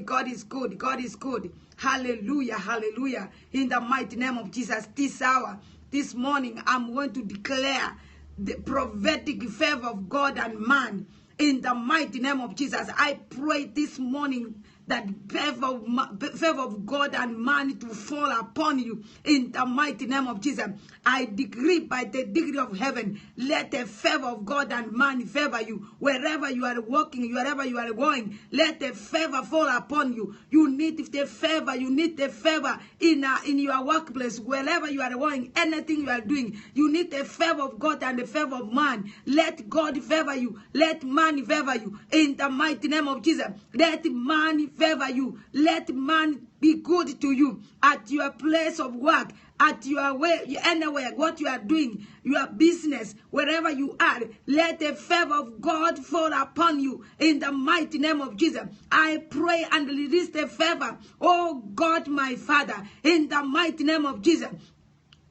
God is good. God is good. Hallelujah. Hallelujah. In the mighty name of Jesus, this hour, this morning, I'm going to declare the prophetic favor of God and man. In the mighty name of Jesus, I pray this morning that favor of God and man to fall upon you in the mighty name of Jesus. I decree by the degree of heaven, let the favor of God and man favor you. Wherever you are walking, wherever you are going, let the favor fall upon you. You need the favor. You need the favor in your workplace, wherever you are going, anything you are doing. You need the favor of God and the favor of man. Let God favor you. Let man favor you in the mighty name of Jesus. Let man favor you. Let man be good to you at your place of work, at your way, anywhere, what you are doing, your business, wherever you are. Let the favor of God fall upon you in the mighty name of Jesus. I pray and release the favor, oh God, my Father, in the mighty name of Jesus.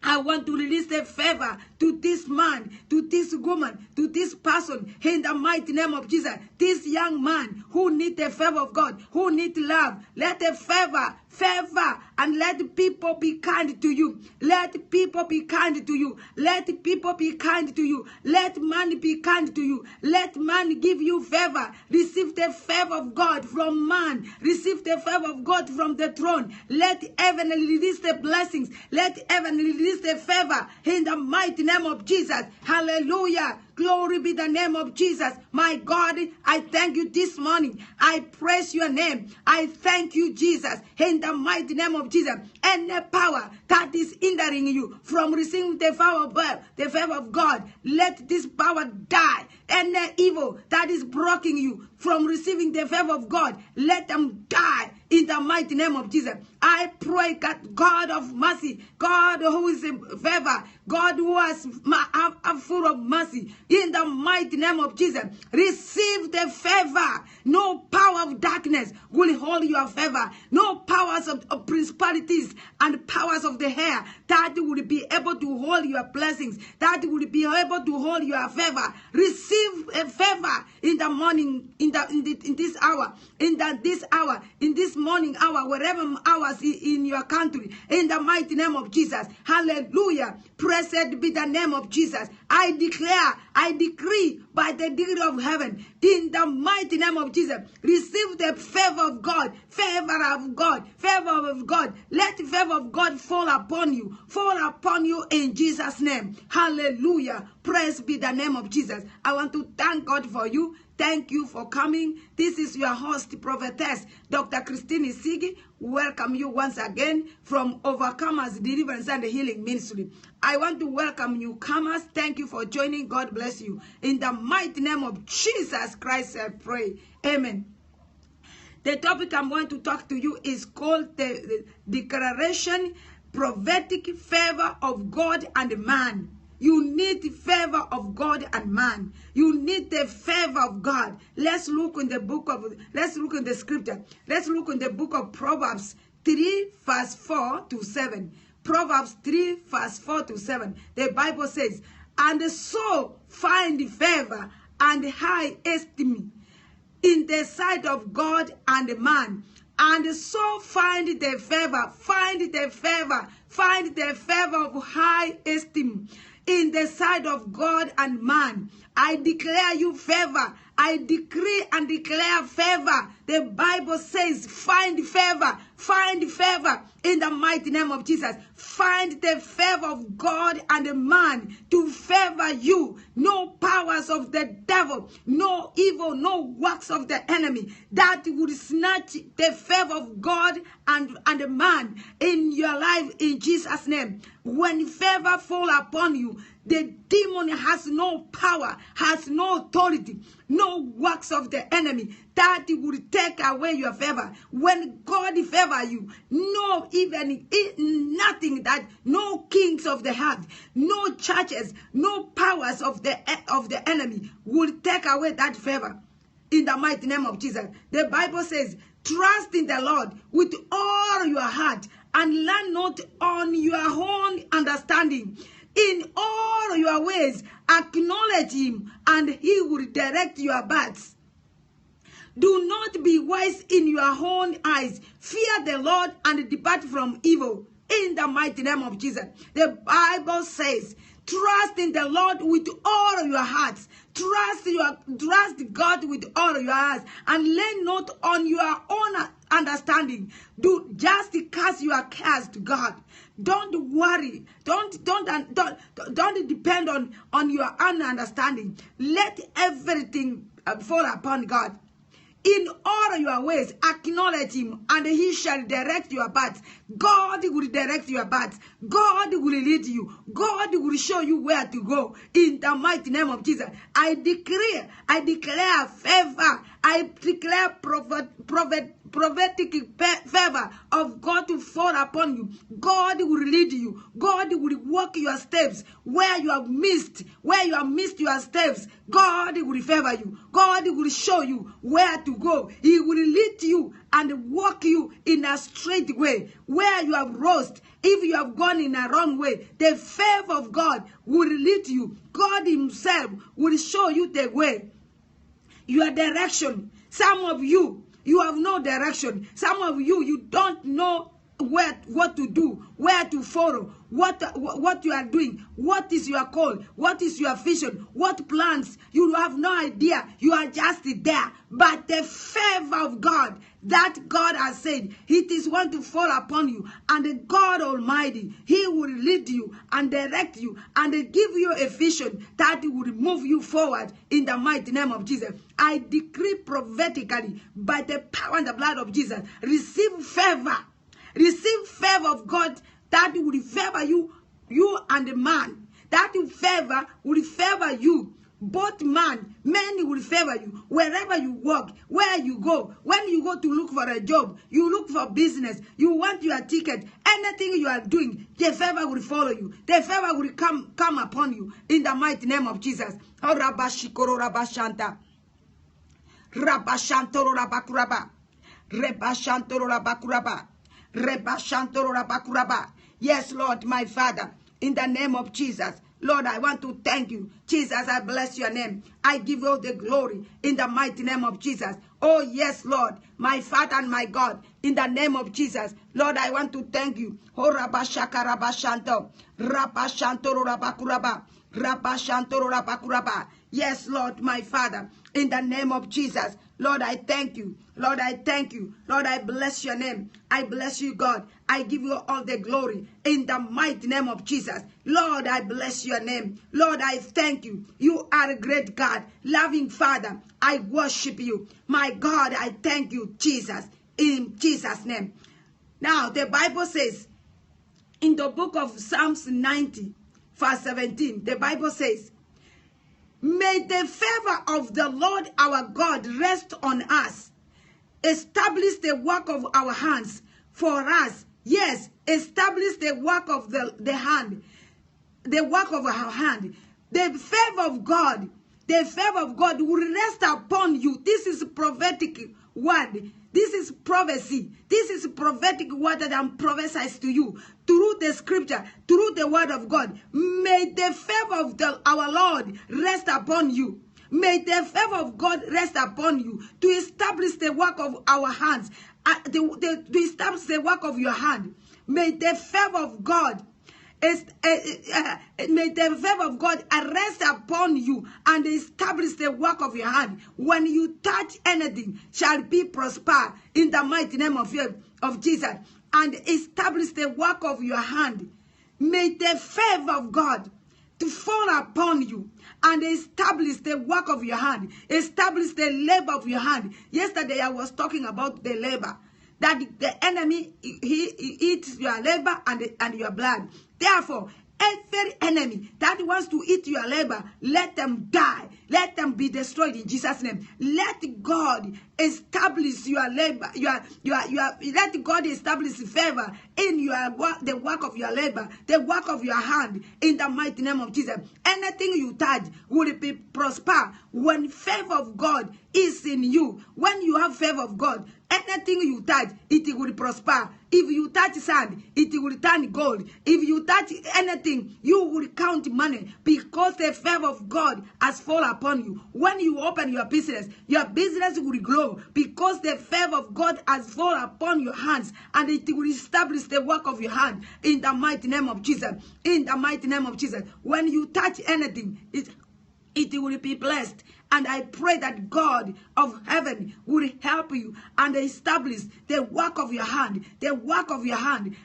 I want to release the favor to this man, to this woman, to this person, in the mighty name of Jesus. This young man who needs the favor of God, who needs love, let the favor, and let people be kind to you. Let people be kind to you. Let people be kind to you. Let man be kind to you. Let man give you favor. Receive the favor of God from man. Receive the favor of God from the throne. Let heaven release the blessings. Let heaven release the favor in the mighty name of Jesus. Hallelujah. Glory be the name of Jesus. My God, I thank you this morning. I praise your name. I thank you, Jesus, in the mighty name of Jesus. Any power that is hindering you from receiving the favor of God, let this power die. Any evil that is blocking you from receiving the favor of God, let them die in the mighty name of Jesus. I pray that God of mercy, God who is in favor, God who is full of mercy, in the mighty name of Jesus, receive the favor. No power of darkness will hold your favor. No powers of principalities and powers of the air that will be able to hold your blessings, that will be able to hold your favor. Receive a favor in the morning, in this hour, in this morning hour, wherever hours in your country, in the mighty name of Jesus. Hallelujah. Blessed be the name of Jesus. I declare, I decree by the degree of heaven, in the mighty name of Jesus, receive the favor of God, favor of God, favor of God. Let the favor of God fall upon you in Jesus' name. Hallelujah. Praise be the name of Jesus. I want to thank God for you. Thank you for coming. This is your host, prophetess, Dr. Christine Isigi. Welcome you once again from Overcomers Deliverance and Healing Ministry. I want to welcome newcomers. Thank you for joining. God bless you. In the mighty name of Jesus Christ, I pray. Amen. The topic I'm going to talk to you is called the declaration, prophetic favor of God and man. You need the favor of God and man. You need the favor of God. Let's look in the scripture. Let's look in the book of Proverbs 3, verse 4 to 7. Proverbs 3, verse 4 to 7. The Bible says, and so find favor and high esteem in the sight of God and man. And so find the favor of high esteem in the sight of God and man. I declare you favor. I decree and declare favor. The Bible says, find favor in the mighty name of Jesus. Find the favor of God and man to favor you. No powers of the devil, no evil, no works of the enemy that would snatch the favor of God and man in your life in Jesus' name. When favor fall upon you, the demon has no power, has no authority, no works of the enemy that will take away your favor. When God favor you, no nothing that no kings of the earth, no churches, no powers of the enemy will take away that favor. In the mighty name of Jesus, the Bible says, trust in the Lord with all your heart and lean not on your own understanding. In all your ways, acknowledge him, and he will direct your paths. Do not be wise in your own eyes. Fear the Lord and depart from evil. In the mighty name of Jesus. The Bible says, trust in the Lord with all your hearts. Trust God with all your hearts, and lean not on your own understanding. Do just cast your cares to God. Don't worry. Don't depend on your own understanding. Let everything fall upon God. In all your ways, acknowledge him, and he shall direct your paths. God will direct your paths. God will lead you. God will show you where to go. In the mighty name of Jesus, I declare favor. I declare prophetic favor of God to fall upon you. God will lead you. God will walk your steps where you have missed your steps. God will favor you. God will show you where to go. He will lead you and walk you in a straight way where you have lost. If you have gone in a wrong way, the favor of God will lead you. God himself will show you the way, your direction. Some of you, you have no direction. Some of you, you don't know what to do, where to follow, what you are doing, what is your call, what is your vision, what plans. You have no idea. You are just there. But the favor of God, that God has said, it is going to fall upon you. And the God Almighty, he will lead you and direct you and give you a vision that will move you forward in the mighty name of Jesus. I decree prophetically, by the power and the blood of Jesus, receive favor. Receive favor of God that will favor you and the man. That favor will favor you. Both men will favor you wherever you walk, where you go. When you go to look for a job, you look for business, you want your ticket, anything you are doing, the favor will follow you. The favor will come upon you in the mighty name of Jesus. Oh, Rabashikoro Rabashanta. Rabashantoro Rabakuraba. Rebashantoro Rabakuraba. Yes, Lord, my Father, in the name of Jesus. Lord, I want to thank you. Jesus, I bless your name. I give you the glory in the mighty name of Jesus. Oh, yes, Lord, my Father and my God, in the name of Jesus. Lord, I want to thank you. Oh, Rabashaka Rabashanto. Rabashantoro Rabakuraba. Rabashantoro Rabakuraba. Yes, Lord, my Father, in the name of Jesus. Lord, I thank you. Lord, I thank you. Lord, I bless your name. I bless you, God. I give you all the glory in the mighty name of Jesus. Lord, I bless your name. Lord, I thank you. You are a great God, loving Father. I worship you. My God, I thank you, Jesus, in Jesus' name. Now, the Bible says, in the book of Psalms 90, verse 17, the Bible says, may the favor of the Lord our God rest on us. Establish the work of our hands for us. Yes, establish the work of the hand. The work of our hand. The favor of God. The favor of God will rest upon you. This is a prophetic word. This is prophecy. This is a prophetic word that I'm prophesying to you through the scripture, through the word of God. May the favor of our Lord rest upon you. May the favor of God rest upon you to establish the work of our hands, to establish the work of your hand. May the favor of God may the favor of God rest upon you and establish the work of your hand. When you touch anything, shall be prosper in the mighty name of Jesus. And establish the work of your hand. May the favor of God to fall upon you and establish the work of your hand. Establish the labor of your hand. Yesterday I was talking about the labor. That the enemy, he eats your labor and your blood. Therefore, every enemy that wants to eat your labor, let them die. Let them be destroyed in Jesus' name. Let God establish your labor. Let God establish favor in your work, the work of your labor, the work of your hand, in the mighty name of Jesus. Anything you touch will be prosper when favor of God is in you. When you have favor of God, Anything you touch, it will prosper. If you touch sand, it will turn gold. If you touch anything, you will count money, because the favor of God has fallen upon you. When you open your business will grow, because the favor of God has fallen upon your hands, and it will establish the work of your hand in the mighty name of Jesus. In the mighty name of Jesus. When you touch anything, it will be blessed. And I pray that God of heaven will help you and establish the work of your hand,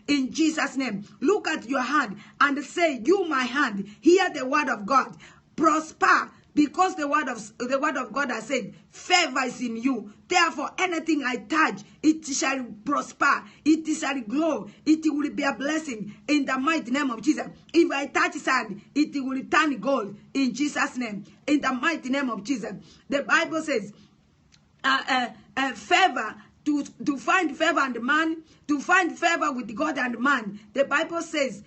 in Jesus' name. Look at your hand and say, you, my hand, hear the word of God. Prosper, because the word of God has said, favor is in you. Therefore, anything I touch, it shall prosper, it shall grow, it will be a blessing in the mighty name of Jesus. If I touch sand, it will turn gold in Jesus' name. In the mighty name of Jesus. The Bible says, favor, to find favor and man, to find favor with God and man. The Bible says,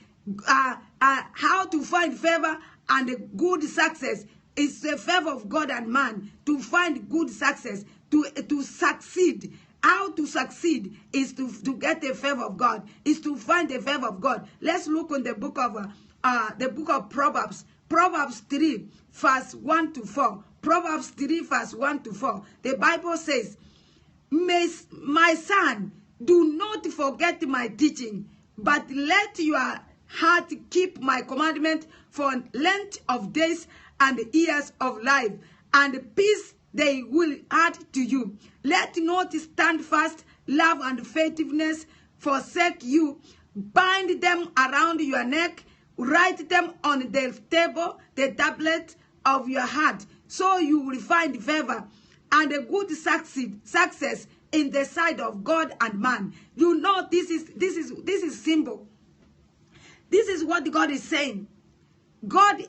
how to find favor and good success. It's the favor of God and man to find good success, to succeed. How to succeed is to get the favor of God, is to find the favor of God. Let's look on the book of Proverbs. Proverbs 3, verse 1 to 4. Proverbs 3, verse 1 to 4. The Bible says, my son, do not forget my teaching, but let your heart keep my commandment for length of days and years of life, and peace they will add to you. Let not stand fast, love and faithfulness forsake you. Bind them around your neck, write them on the table, the tablet of your heart, so you will find favor and a good success in the sight of God and man. You know, this is simple. This is what God is saying. God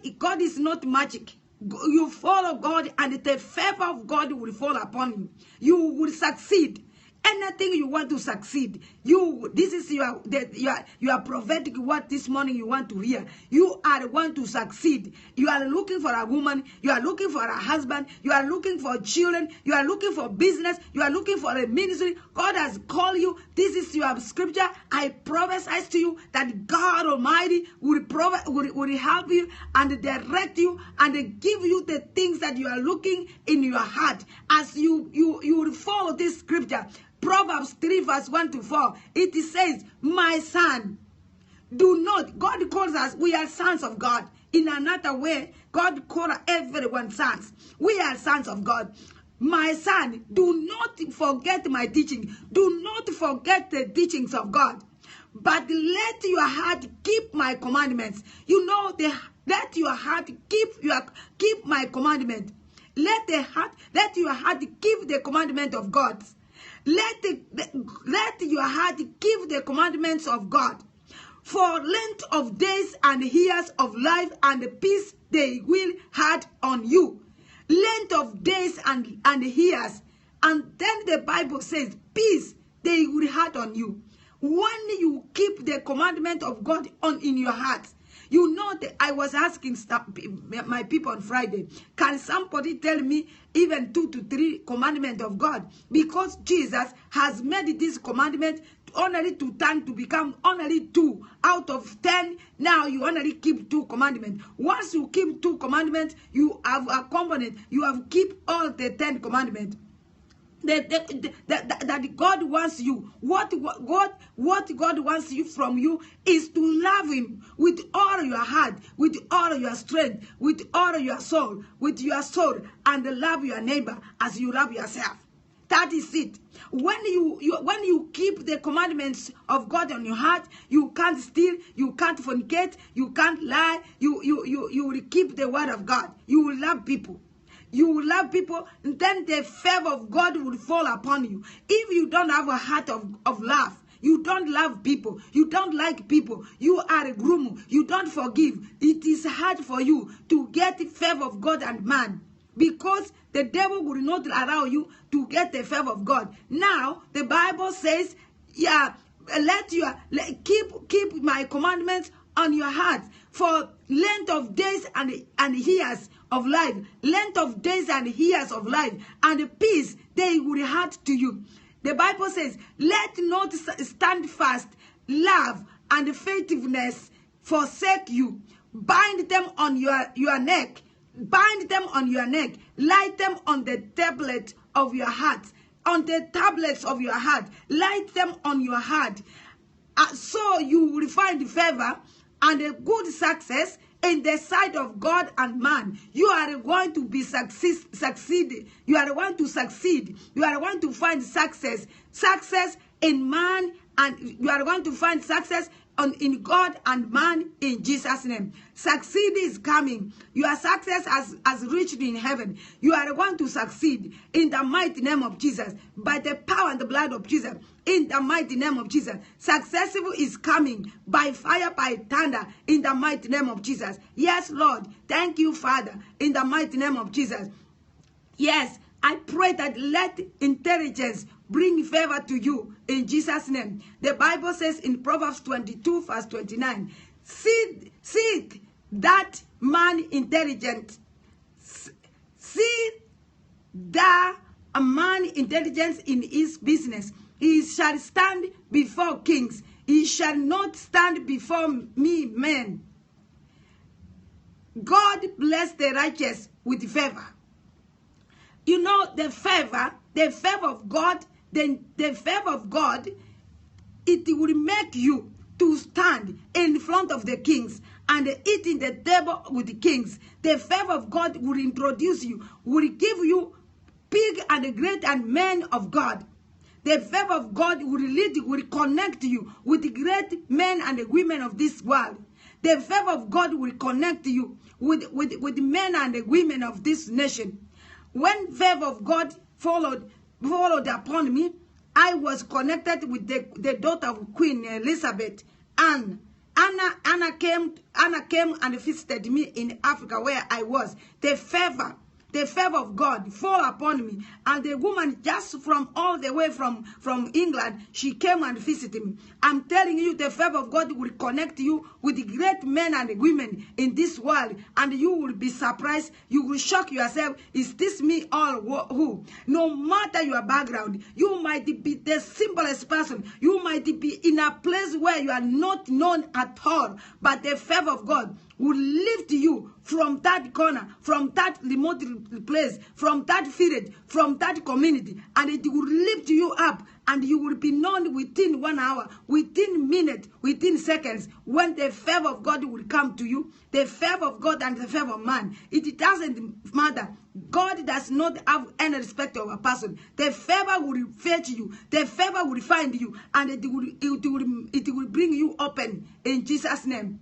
is not magic. You follow God and the favor of God will fall upon you. You will succeed. Anything you want to succeed, this is your prophetic word this morning you want to hear. You are the one to succeed. You are looking for a woman, you are looking for a husband, you are looking for children, you are looking for business, you are looking for a ministry. God has called you. This is your scripture. I prophesy to you that God Almighty will help you and direct you and give you the things that you are looking in your heart as you will follow this scripture. Proverbs 3 verse 1 to 4, it says, my son, do not, God calls us, we are sons of God. In another way, God calls everyone sons. We are sons of God. My son, do not forget my teaching. Do not forget the teachings of God. But let your heart keep my commandments. You know, let your heart keep my commandment. Let your heart keep the commandment of God. Let your heart keep the commandments of God. For length of days and years of life and peace they will add on you. Length of days and years. And then the Bible says, peace they will add on you. When you keep the commandment of God in your heart. You know that I was asking my people on Friday, can somebody tell me even 2 to 3 commandments of God? Because Jesus has made this commandment only to turn to become only 2 out of 10. Now you only keep 2 commandments. Once you keep 2 commandments, you have a component. You have keep all the 10 commandments. That God wants you. What God wants you from you is to love Him with all your heart, with all your strength, with all your soul, and love your neighbor as you love yourself. That is it. When you keep the commandments of God on your heart, you can't steal, you can't fornicate, you can't lie. You will keep the word of God. You will love people. You will love people, and then the favor of God will fall upon you. If you don't have a heart of love, you don't love people, you don't like people, you are a groomer, you don't forgive, it is hard for you to get the favor of God and man. Because the devil will not allow you to get the favor of God. Now, the Bible says, yeah, keep my commandments on your heart for length of days and years of life, length of days and years of life, and peace they will add to you. The Bible says, let not stand fast, love, and faithfulness forsake you. Bind them on your neck. Bind them on your neck. Light them on the tablet of your heart. On the tablets of your heart. Light them on your heart. So you will find favor and a good success in the sight of God and man. You are going to be succeed. You are going to succeed. You are going to find success. Success in man, and you are going to find success in God and man in Jesus' name. Succeed is coming. Your success has reached in heaven. You are going to succeed in the mighty name of Jesus. By the power and the blood of Jesus. In the mighty name of Jesus. Successful is coming by fire, by thunder. In the mighty name of Jesus. Yes, Lord. Thank you, Father. In the mighty name of Jesus. Yes, I pray that let intelligence bring favor to you in Jesus' name. The Bible says in Proverbs 22, verse 29, see that man intelligent. See that a man intelligence in his business. He shall stand before kings. He shall not stand before me, men. God bless the righteous with favor. You know, the favor of God, the favor of God, it will make you to stand in front of the kings and eat in the table with the kings. The favor of God will introduce you, will give you big and great and men of God. The favor of God will lead you, will connect you with the great men and the women of this world. The favor of God will connect you with the men and the women of this nation. When favor of God followed upon me, I was connected with the daughter of Queen Elizabeth, Anne. Anna came and visited me in Africa where I was. The favor of God fall upon me. And the woman just from all the way from England, she came and visited me. I'm telling you, the favor of God will connect you with the great men and women in this world. And you will be surprised. You will shock yourself. Is this me or who? No matter your background, you might be the simplest person. You might be in a place where you are not known at all. But the favor of God will lift you from that corner, from that remote place, from that village, from that community, and it will lift you up, and you will be known within 1 hour, within minutes, within seconds, when the favor of God will come to you, the favor of God and the favor of man. It doesn't matter. God does not have any respect of a person. The favor will fetch you. The favor will find you, and it will bring you open in Jesus' name.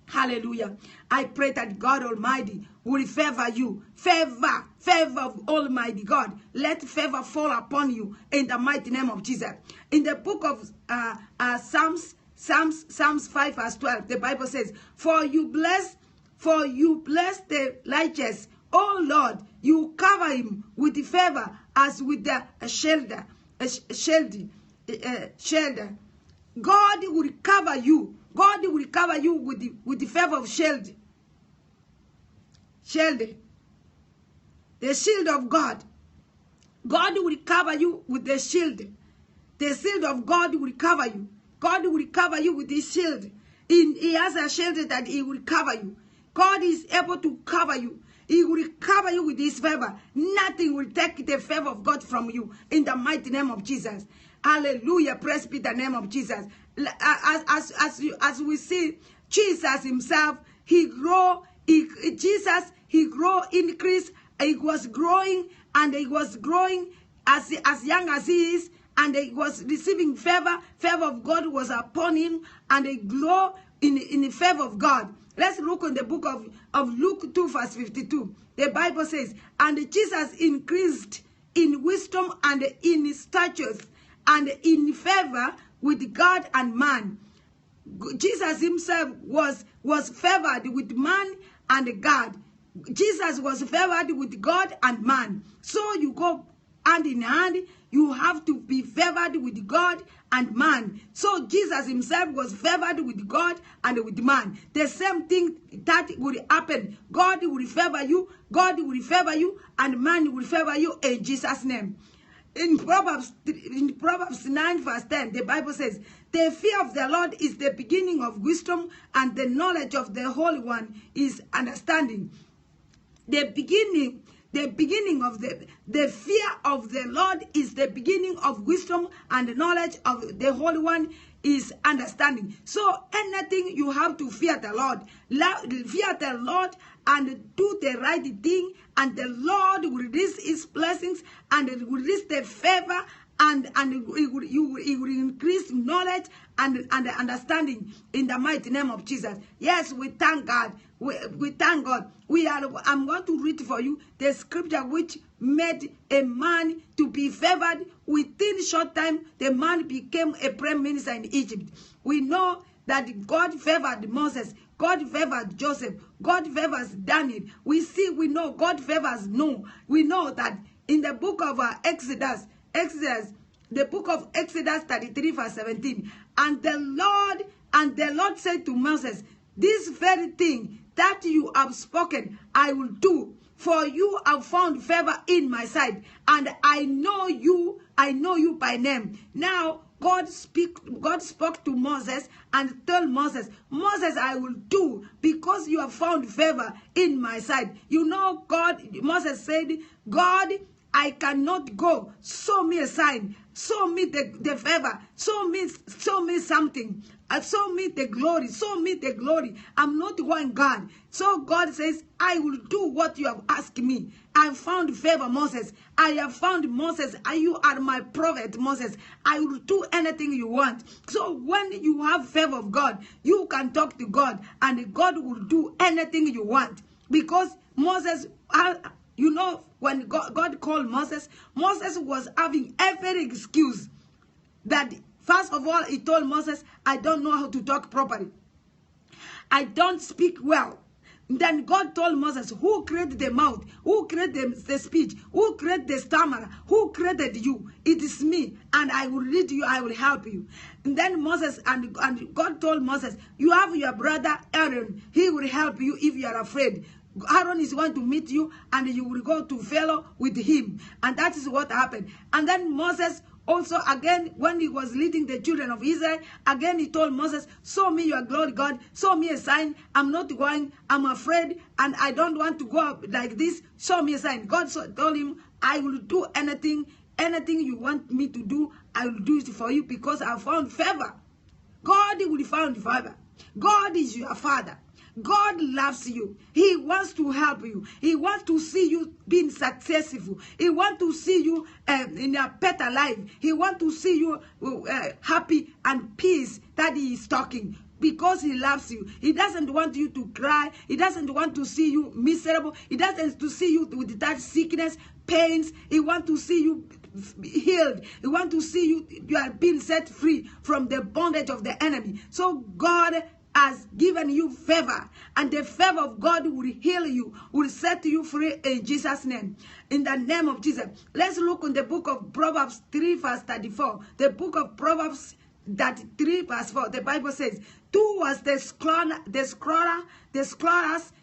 Hallelujah. I pray that God Almighty will favor you. Favor of Almighty God. Let favor fall upon you in the mighty name of Jesus. In the book of Psalms 5 verse 12, the Bible says, For you bless the righteous. O Lord, you cover him with the favor as with the shelter. God will cover you. God will cover you with the favor of shield. The shield of God. God will cover you with the shield. The shield of God will cover you. God will cover you with his shield. He has a shield that he will cover you. God is able to cover you. He will cover you with his favor. Nothing will take the favor of God from you. In the mighty name of Jesus. Hallelujah. Praise be the name of Jesus. As we see, Jesus himself, he increased. He was growing, and he was growing as young as he is, and he was receiving favor. Favor of God was upon him, and he grew in the favor of God. Let's look in the book of Luke 2 verse 52. The Bible says, and Jesus increased in wisdom and in stature and in favor with God and man. Jesus himself was favored with man and God. Jesus was favored with God and man. So you go hand in hand. You have to be favored with God and man. So Jesus himself was favored with God and with man. The same thing that will happen. God will favor you. God will favor you, and man will favor you in Jesus' name. In Proverbs 9 verse 10, the Bible says, the fear of the Lord is the beginning of wisdom, and the knowledge of the Holy One is understanding. The beginning of the fear of the Lord is the beginning of wisdom, and the knowledge of the Holy One is understanding. So anything you have to fear the Lord. Fear the Lord and do the right thing, and the Lord will release his blessings, and it will release the favor, and it will increase knowledge and understanding in the mighty name of Jesus. Yes, we thank God. We thank God. I'm going to read for you the scripture which made a man to be favored. Within short time, the man became a prime minister in Egypt. We know that God favored Moses. God favored Joseph. God favors Daniel. We know God favors Noah. We know that in the book of Exodus, the book of Exodus 33 verse 17, and the Lord said to Moses, this very thing that you have spoken, I will do, for you have found favor in my sight, and I know you by name. Now God spoke to Moses and told Moses, I will do, because you have found favor in my sight. You know, Moses said, God, I cannot go. Show me a sign. Show me the favor. Show me something. Show me the glory. Show me the glory. I'm not one God. So God says, I will do what you have asked me. I found favor, Moses. I have found Moses. You are my prophet, Moses. I will do anything you want. So when you have favor of God, you can talk to God, and God will do anything you want. Because Moses, you know, when God called Moses, Moses was having every excuse. That first of all, he told Moses, I don't know how to talk properly. I don't speak well. Then God told Moses, who created the mouth? Who created the speech? Who created the stammerer? Who created you? It is me, and I will lead you, I will help you. And then Moses, and God told Moses, you have your brother Aaron. He will help you if you are afraid. Aaron is going to meet you, and you will go to fellow with him. And that is what happened. And then Moses also, again, when he was leading the children of Israel, again he told Moses, show me your glory, God. Show me a sign. I'm not going. I'm afraid, and I don't want to go up like this. Show me a sign. God told him, I will do anything you want me to do. I will do it for you, because I found favor. God will find favor. God is your Father. God loves you. He wants to help you. He wants to see you being successful. He wants to see you in a better life. He wants to see you happy and peace that he is talking. Because he loves you. He doesn't want you to cry. He doesn't want to see you miserable. He doesn't to see you with that sickness, pains. He wants to see you healed. He wants to see you are being set free from the bondage of the enemy. So God has given you favor, and the favor of God will heal you, will set you free in Jesus' name. In the name of Jesus. Let's look in the book of Proverbs 3 verse 34. The book of Proverbs 3 verse 4. The Bible says, "Two was the scorers,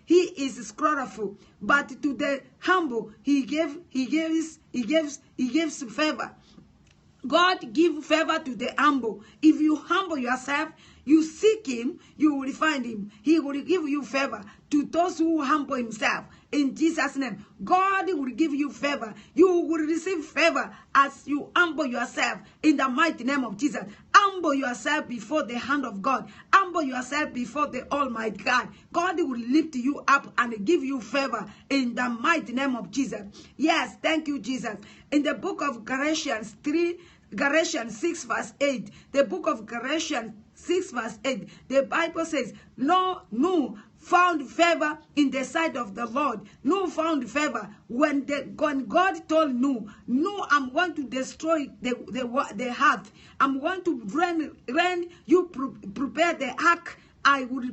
he is scornful, but to the humble he gives favor." God gives favor to the humble. If you humble yourself, you seek him, you will find him. He will give you favor to those who humble himself. In Jesus' name, God will give you favor. You will receive favor as you humble yourself in the mighty name of Jesus. Humble yourself before the hand of God. Humble yourself before the Almighty God. God will lift you up and give you favor in the mighty name of Jesus. Yes, thank you, Jesus. In the book of Galatians 6 verse 8, the book of Galatians 6 verse 8, the Bible says, no found favor in the sight of the Lord. No found favor. When God told no, I'm going to destroy the heart. I'm going to when you prepare the ark, I will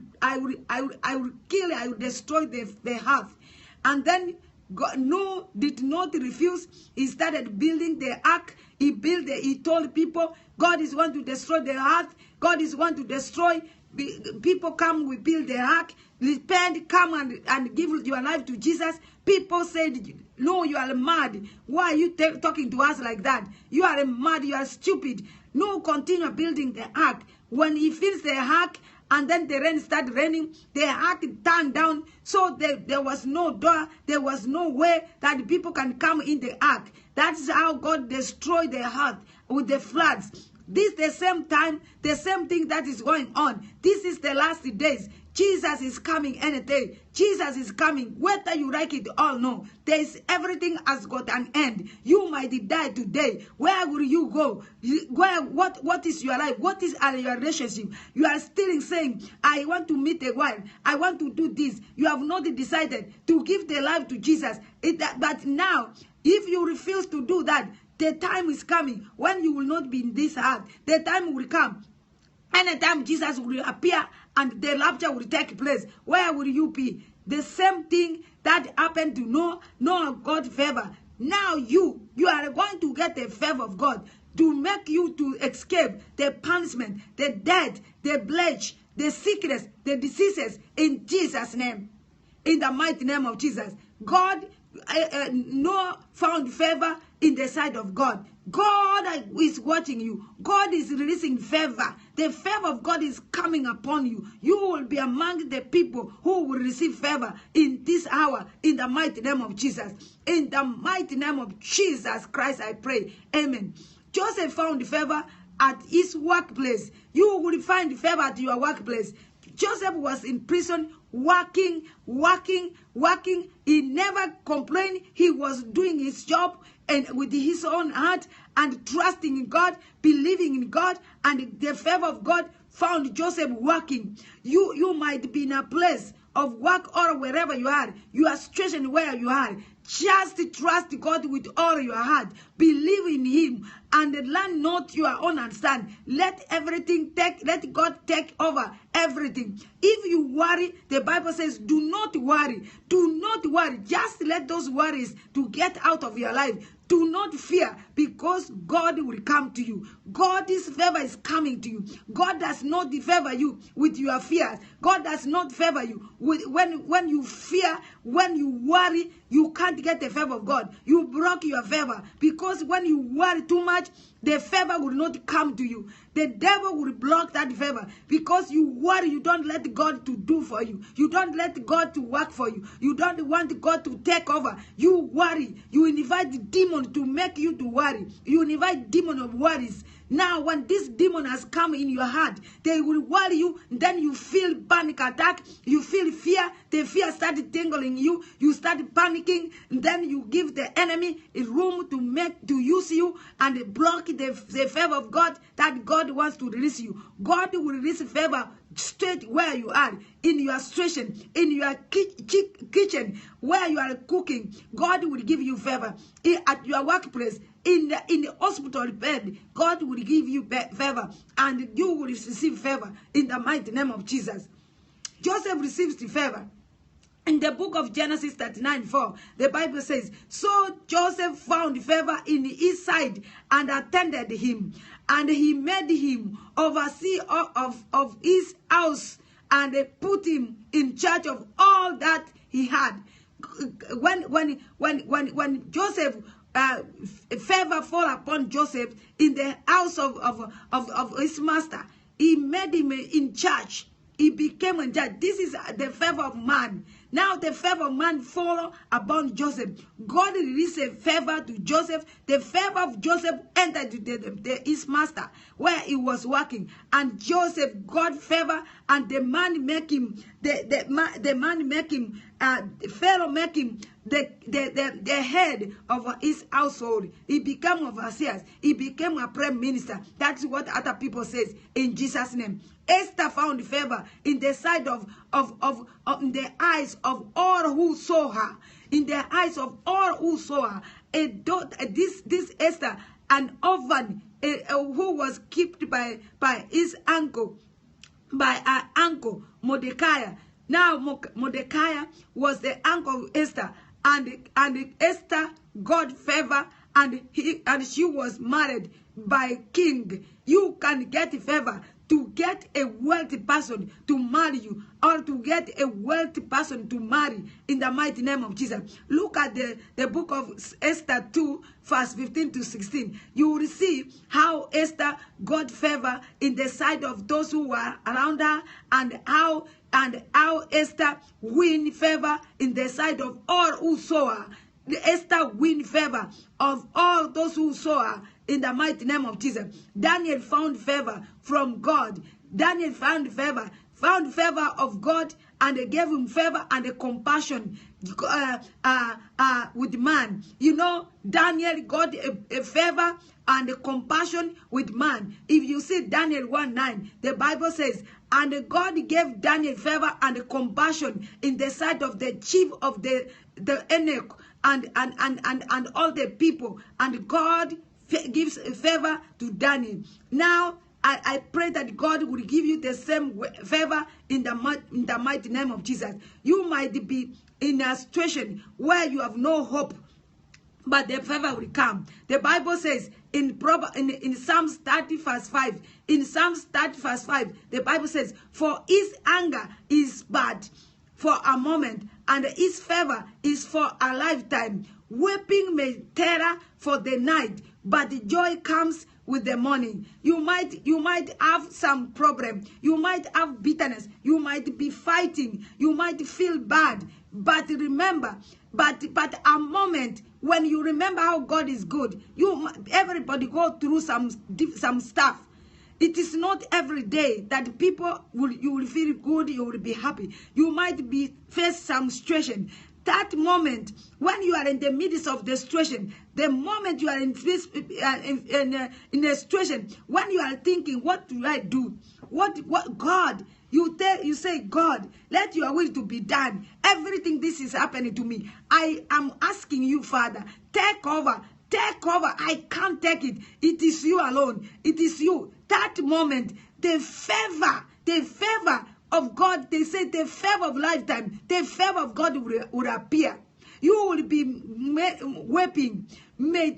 kill, I will destroy the heart. And then God did not refuse. He started building the ark. He told people, God is going to destroy the earth. God is going to destroy. People come, we build the ark. Repent, come and give your life to Jesus. People said, No, you are mad. Why are you talking to us like that? You are mad. You are stupid. No, continue building the ark. When he finished the ark, and then the rain started raining, the ark turned down, so there was no door, there was no way that people can come in the ark. That's how God destroyed the earth with the floods. This the same time, the same thing that is going on. This is the last days. Jesus is coming any day. Jesus is coming, whether you like it or no. There is everything has got an end. You might die today. Where will you go? What is your life? What is your relationship? You are still saying, I want to meet a wife. I want to do this. You have not decided to give the life to Jesus. But now, if you refuse to do that, the time is coming when you will not be in this earth. The time will come. Anytime Jesus will appear and the rapture will take place, where will you be? The same thing that happened to Noah got favor. Now you are going to get the favor of God to make you to escape the punishment, the death, the plague, the sickness, the diseases in Jesus' name. In the mighty name of Jesus. God, Noah found favor in the sight of God. God is watching you. God is releasing favor. The favor of God is coming upon you. You will be among the people who will receive favor in this hour, in the mighty name of Jesus. In the mighty name of Jesus Christ, I pray. Amen. Joseph found favor at his workplace. You will find favor at your workplace. Joseph was in prison, working. He never complained. He was doing his job and with his own heart and trusting in God, believing in God, and the favor of God found Joseph working. You might be in a place of work or wherever you are. You are situated where you are. Just trust God with all your heart. Believe in Him and learn not your own understanding. Let God take over everything. If you worry, the Bible says, do not worry. Do not worry. Just let those worries to get out of your life. Do not fear, because God will come to you. God's favor is coming to you. God does not favor you with your fears. God does not favor you with when you fear, when you worry, you can't get the favor of God. You broke your favor, because when you worry too much, the favor will not come to you. The devil will block that favor because you worry. You don't let God to do for you. You don't let God to work for you. You don't want God to take over. You worry. You invite the demon to make you to worry. You invite demon of worries. Now, when this demon has come in your heart, they will worry you. Then you feel panic attack. You feel fear. The fear started tingling you. You start panicking. And then you give the enemy a room to use you and block the favor of God that God wants to release you. God will release favor straight where you are, in your situation, in your kitchen, where you are cooking. God will give you favor. At your workplace, in the hospital bed, God will give you favor, and you will receive favor in the mighty name of Jesus. Joseph receives the favor. In the book of Genesis 39:4, the Bible says, so Joseph found favor in his sight and attended him, and he made him overseer of his house, and put him in charge of all that he had. When Joseph favor fall upon Joseph in the house of his master, he made him in charge. He became in charge. This is the favor of man. Now the favor of man fall upon Joseph. God released a favor to Joseph. The favor of Joseph entered his master where he was working, and Joseph got favor, and the man make him Pharaoh make him the head of his household. He became overseer. He became a prime minister. That's what other people says in Jesus' name. Esther found favor in the sight of in the eyes of all who saw her. In the eyes of all who saw her. This Esther, an orphan who was kept by his uncle, by her uncle Mordecai. Now Mordecai was the uncle of Esther, and Esther got favor, and she was married by king. You can get favor to get a wealthy person to marry you, or to get a wealthy person to marry in the mighty name of Jesus. Look at the book of Esther 2, verse 15 to 16. You will see how Esther got favor in the sight of those who were around her, and how Esther win favor in the sight of all who saw her. Esther win favor of all those who saw her in the mighty name of Jesus. Daniel found favor from God. Daniel found favor of God, and they gave him favor and a compassion with man. You know, Daniel got a favor and a compassion with man. If you see Daniel 1:9, the Bible says, and God gave Daniel favor and a compassion in the sight of the chief of the eunuch and all the people, and God gives a favor to Daniel. Now, I pray that God will give you the same favor in the mighty name of Jesus. You might be in a situation where you have no hope, but the favor will come. The Bible says in Psalms 30 verse 5, in Psalms 30 verse 5, the Bible says, for his anger is bad for a moment, and his favor is for a lifetime. Weeping may terror for the night, but the joy comes with the morning. You might have some problem. You might have bitterness. You might be fighting. You might feel bad. But remember, but a moment when you remember how God is good, everybody go through some stuff. It is not every day that you will feel good, you will be happy. You might face some situation. That moment, when you are in the midst of the situation, the moment you are in a situation, when you are thinking, what do I do? What God, you say, God, let your will to be done. Everything this is happening to me. I am asking you, Father, take over. Take over. I can't take it. It is you alone. It is you. That moment, the favor of God, they say the favor of lifetime, the favor of God will appear. You will be weeping,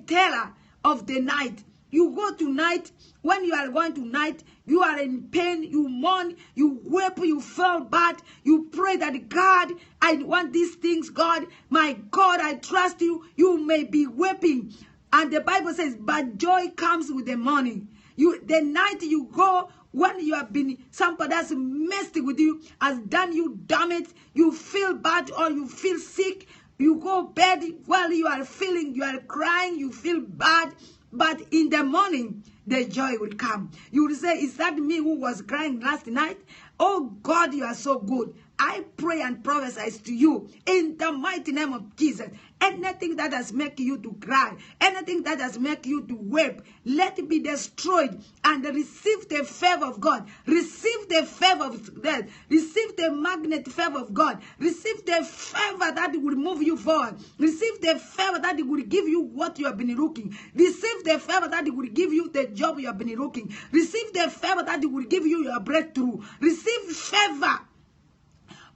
terror of the night. You go to night, when you are going to night, you are in pain, you mourn, you weep, you feel bad, you pray that God, I want these things, God, my God, I trust you. You may be weeping. And the Bible says, but joy comes with the morning. The night you go, when you have been, somebody has messed with you, has done you damage, you feel bad or you feel sick, you go bed while you are crying, you feel bad, but in the morning, the joy will come. You will say, is that me who was crying last night? Oh God, you are so good. I pray and prophesy to you in the mighty name of Jesus. Anything that has made you to cry, anything that has made you to weep, let it be destroyed and receive the favor of God. Receive the favor of God. Receive the magnet favor of God. Receive the favor that will move you forward. Receive the favor that will give you what you have been looking. Receive the favor that will give you the job you have been looking. Receive the favor that will give you your breakthrough. Receive favor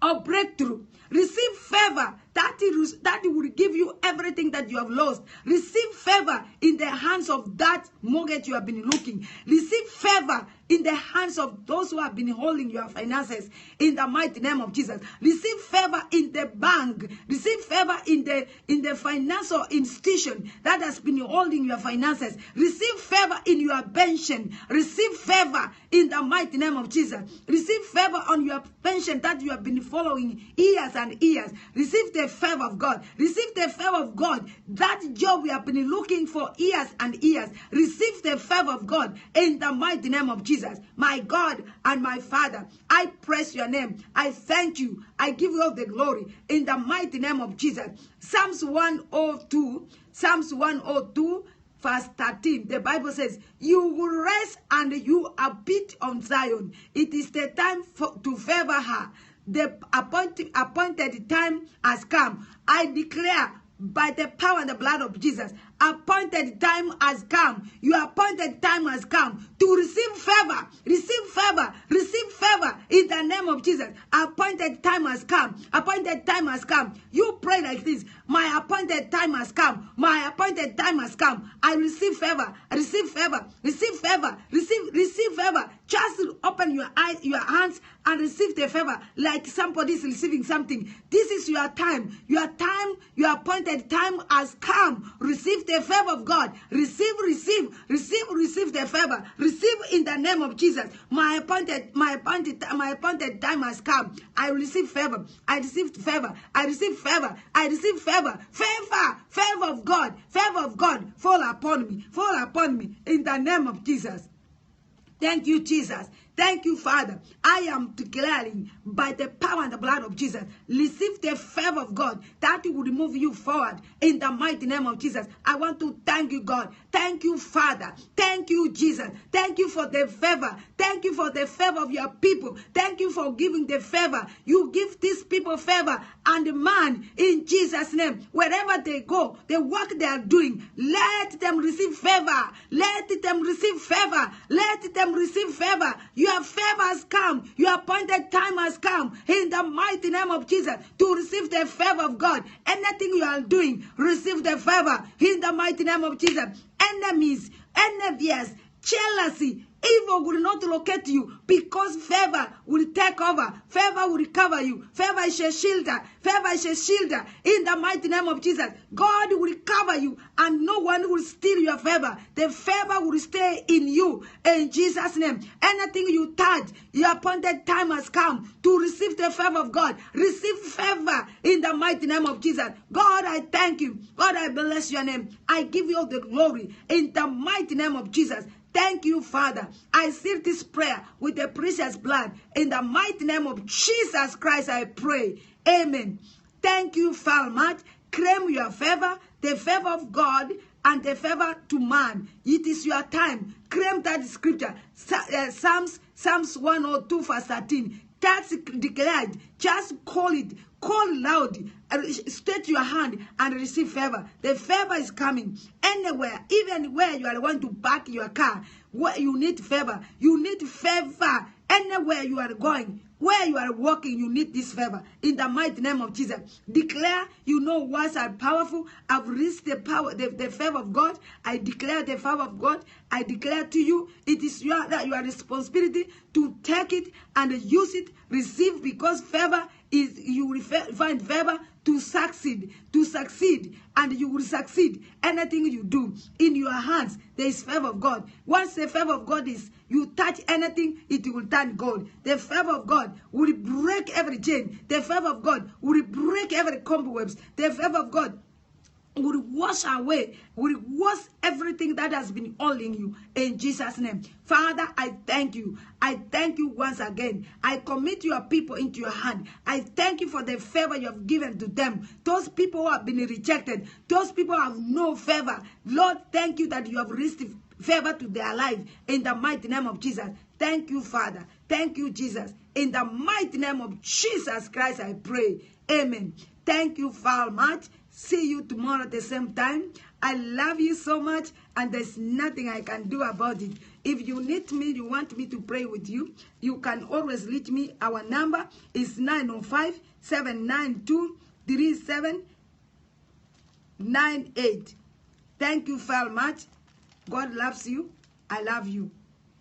of breakthrough. Receive favor that will give you everything that you have lost. Receive favor in the hands of that mortgage you have been looking. Receive favor in the hands of those who have been holding your finances in the mighty name of Jesus. Receive favor in the bank. Receive favor in the financial institution that has been holding your finances. Receive favor in your pension. Receive favor in the mighty name of Jesus. Receive favor on your pension that you have been following years and years. Receive the favor of God. Receive the favor of God. That job we have been looking for years and years. Receive the favor of God in the mighty name of Jesus. My God and my Father, I praise your name. I thank you. I give you all the glory in the mighty name of Jesus. Psalms 102, verse 13, the Bible says, you will rest and you abide on Zion. It is the time to favor her. The appointed time has come. I declare by the power and the blood of Jesus, appointed time has come. Your appointed time has come to receive favor. Receive favor. Receive favor in the name of Jesus. Appointed time has come. Appointed time has come. You pray like this. My appointed time has come. My appointed time has come. I receive favor. I receive favor. Receive favor. Receive favor. Just your eyes, your hands, and receive the favor like somebody is receiving something. This is your time. Your time, your appointed time has come. Receive the favor of God. Receive the favor. Receive in the name of Jesus. My appointed time has come. I receive favor. I receive favor. I receive favor. I receive favor. Favor of God. Favor of God. Fall upon me. Fall upon me in the name of Jesus. Thank you, Jesus. Thank you, Father. I am declaring by the power and the blood of Jesus, receive the favor of God that will move you forward in the mighty name of Jesus. I want to thank you, God. Thank you, Father. Thank you, Jesus. Thank you for the favor. Thank you for the favor of your people. Thank you for giving the favor. You give these people favor and man in Jesus' name. Wherever they go, the work they are doing, let them receive favor. Let them receive favor. Let them receive favor. Your favor has come. Your appointed time has come. In the mighty name of Jesus, to receive the favor of God. Anything you are doing, receive the favor. In the mighty name of Jesus. Enemies, envious, jealousy, evil will not locate you because favor will take over. Favor will cover you. Favor is a shielder. Favor is a shielder. In the mighty name of Jesus, God will cover you and no one will steal your favor. The favor will stay in you in Jesus' name. Anything you touch, your appointed time has come to receive the favor of God. Receive favor in the mighty name of Jesus. God, I thank you. God, I bless your name. I give you all the glory in the mighty name of Jesus. Thank you, Father. I seal this prayer with the precious blood. In the mighty name of Jesus Christ, I pray. Amen. Thank you, Father much. Claim your favor, the favor of God, and the favor to man. It is your time. Claim that scripture. Psalms 102 verse 13. That's declared. Just call it. Call loud. Stretch your hand and receive favor. The favor is coming. Anywhere, even where you are going to park your car, where you need favor. You need favor. Anywhere you are going, where you are walking, you need this favor. In the mighty name of Jesus. Declare, you know words are powerful. I've received the power, the favor of God. I declare the favor of God. I declare to you, it is your responsibility to take it and use it, receive, because favor is, you will find favor to succeed, and you will succeed. Anything you do in your hands, there is favor of God. Once the favor of God is, you touch anything, it will turn gold. The favor of God will break every chain. The favor of God will break every cobwebs. The favor of God will wash away, will wash everything that has been holding you in Jesus' name. Father, I thank you. I thank you once again. I commit your people into your hand. I thank you for the favor you have given to them. Those people who have been rejected, those people who have no favor. Lord, thank you that you have received favor to their life in the mighty name of Jesus. Thank you, Father. Thank you, Jesus. In the mighty name of Jesus Christ, I pray. Amen. Thank you, Father, much. See you tomorrow at the same time. I love you so much, and there's nothing I can do about it. If you need me, you want me to pray with you, you can always reach me. Our number is 905-792-3798. Thank you very much. God loves you. I love you.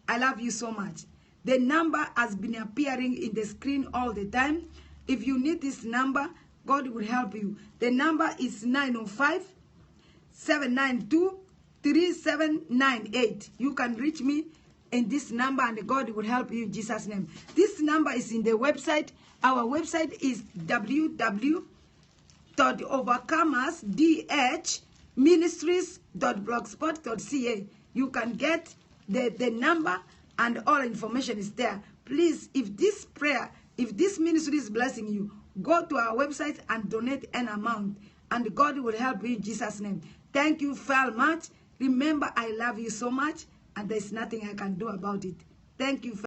I love you so much. The number has been appearing in the screen all the time. If you need this number, God will help you. The number is 905-792-3798. You can reach me in this number and God will help you in Jesus' name. This number is in the website. Our website is www.overcomersdhministries.blogspot.ca. You can get the number and all information is there. Please, if this prayer, if this ministry is blessing you, go to our website and donate an amount, and God will help you in Jesus' name. Thank you very much. Remember, I love you so much, and there's nothing I can do about it. Thank you.